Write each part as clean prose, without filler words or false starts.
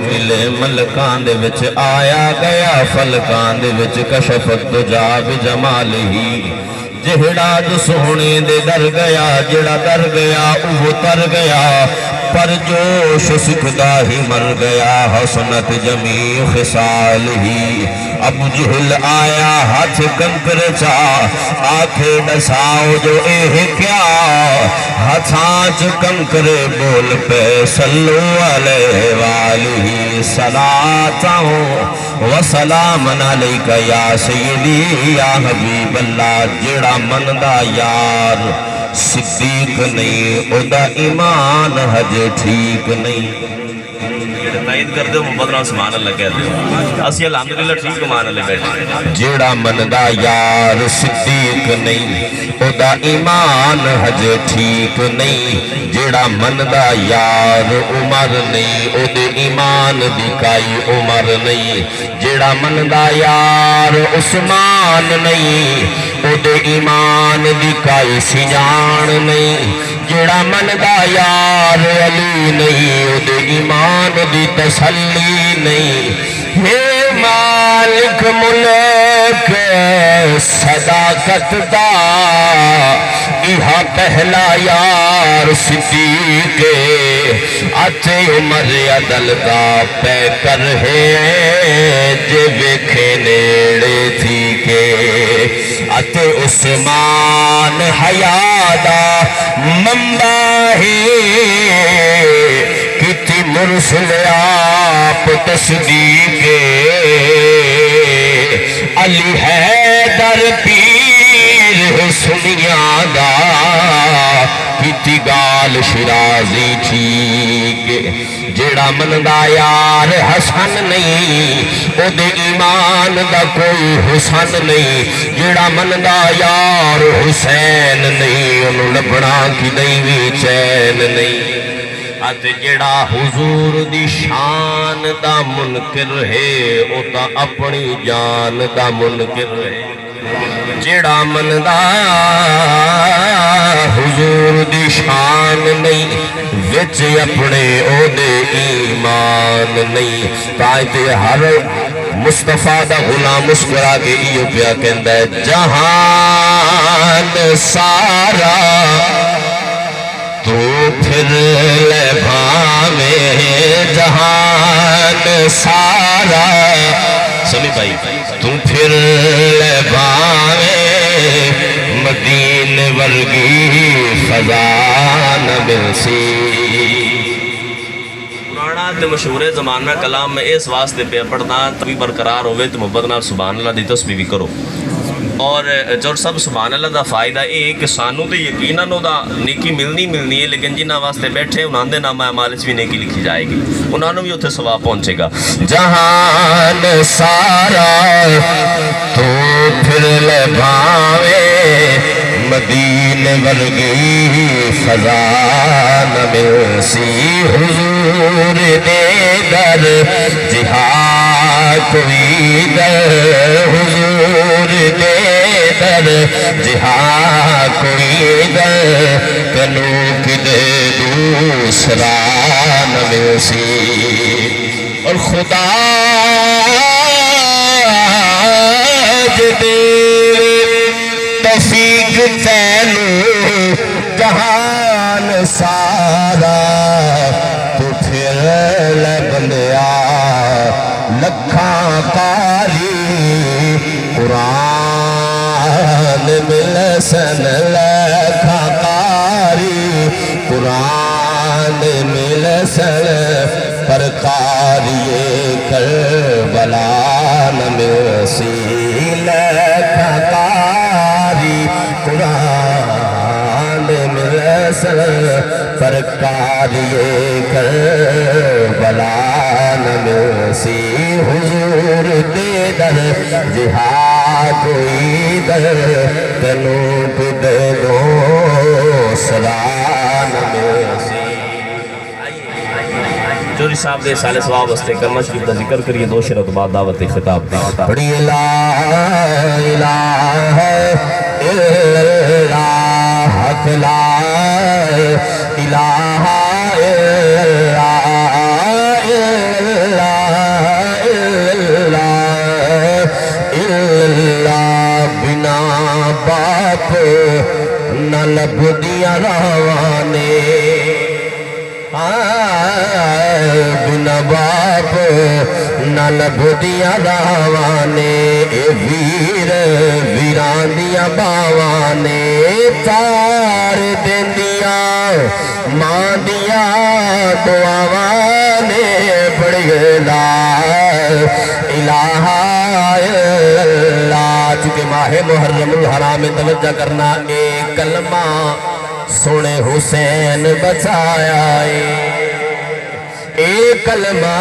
ملے ملکان دے وچ آیا گیا فلکان دے وچ کشفت دجا بجمالہی جہڑا جو سونے دے در گیا جڑا در گیا وہ تر گیا پر جوش سکھدا ہی مر گیا حسنت جمیع خصال ہی ابو جہل آیا ہاتھ کنکر چاہ آنکھیں ڈساؤ جو اے کیا ہاتھانچ کنکر بول پہ صلو علیہ وآلہ صلاة و سلام علیکہ یا سیدی یا حبیب اللہ جڑا مندہ یار صدیق نہیں او دا ایمان حج ٹھیک نہیں تائید کر دے محمد نام سبحان اللہ کہہ دے اسی الحمدللہ ٹھیک مان لے بیٹھے جیڑا مندہ یار صدیق نہیں او دا ایمان حج ٹھیک نہیں جیڑا مندہ یار عمر نہیں او دے ایمان دی کائی عمر نہیں جیڑا مندہ یار عثمان نہیں او دے ایمان دی کائی سجان نہیں جڑا مندہ یار علی نہیں او دے ایمان دی تسلی نہیں ہے مالک ملک صداقت دا یہاں پہلا یار صدیق آتے عمر عدل دا پہ کر ہے جے ویکھے نیڑے تھی کے آتے عثمان حیادہ منبع ہے کتی مرسل آپ تصدیق علی حیدر پیر سنیا دا کتی گال شرازی ٹھیک جیڑا مندہ یار حسن نہیں او دے ایمان دا کوئی حسن نہیں جیڑا مندہ یار حسین نہیں انہوں لبنا کی دیوی چین نہیں آتے جیڑا حضور دی شان دا منکر ہے او تا اپنی جان دا منکر ہے جیڑا مندہ حضور دی شان نہیں وچ اپنے او دے ایمان نہیں تائیتے ہر مصطفیٰ دا غلام مسکرا کے ایو پیا کہندہ ہے جہان سارا تو پھر لے بھاوے جہان سارا سمی بھائی تم پھر لے بھاوے مدین ورگی خزان برسی پرانا تے مشہور زمانہ کلام میں اس واسطے پہ پڑھنا تبھی برقرار ہوئے تو محبت نال سبحان اللہ دی تسبیح بھی کرو اور جو سب سبحان اللہ دا فائدہ ہے کہ سانو تو یقیناً دا نیکی ملنی ہے لیکن جنہاں واسطے بیٹھے انہاں دے نام اعمال بھی نیکی لکھی جائے گی انہاں بھی اتنے ثواب پہنچے گا جہان سارا تو پھر لے بھاوے مدین ورگی خزان مرسی حضور دے در جہاد کوئی در حضور دے در جہاد کوئی در کنوک دے دوسرا نمسی اور خدا جدے توفیق تینو جہان سارا تو پھر لبندیا لکھاں کاری قرآن ملسن لکھاں کاری قرآن ملسن پر کاری کربلا نمسی لکھاں کاری قرآن ملسن پر کاری کربلا نمسی حضور دے در جہاد کوئی در تنوب دے دو سلام نمسی جوری صاحب دے سالے ثواب ہستے کرنا شریف دا ذکر کریے دو شرط بعد دعوت خطاب دیتا بڑی لا الہ الا اللہ حق لا الہ الا نہ باپ نہ لبھدیاں راواں نے اے ویر ویران دیاں باواں نے تار دیندیاں ماں دیاں دعاواں نے پڑھی لا الہ الا اللہ چونکہ ماہ محرم الحرام میں توجہ کرنا اے کلمہ سونے حسین بچایا اے کلمہ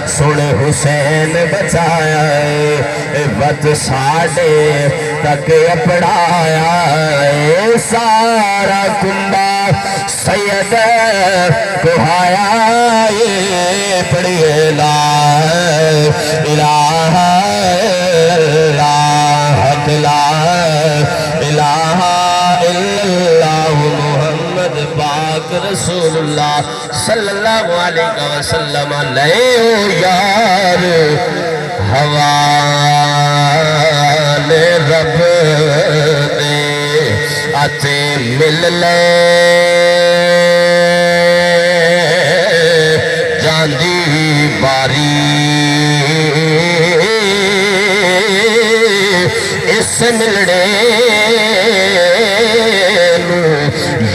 سونے حسین بچایا بچ ساڑے تک پڑھایا سارا کنبہ سید کہایا پڑھیے لا الہ الا اللہ لا الہ الا اللہ محمد پاک رسول اللہ صلی اللہ علیہ وسلم لے او یار حوالے رب دے آتے مل لے جاندی باری اس ملڑے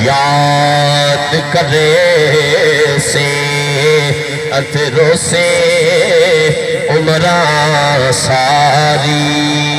یاد کرے سے اترو سے عمرہ ساری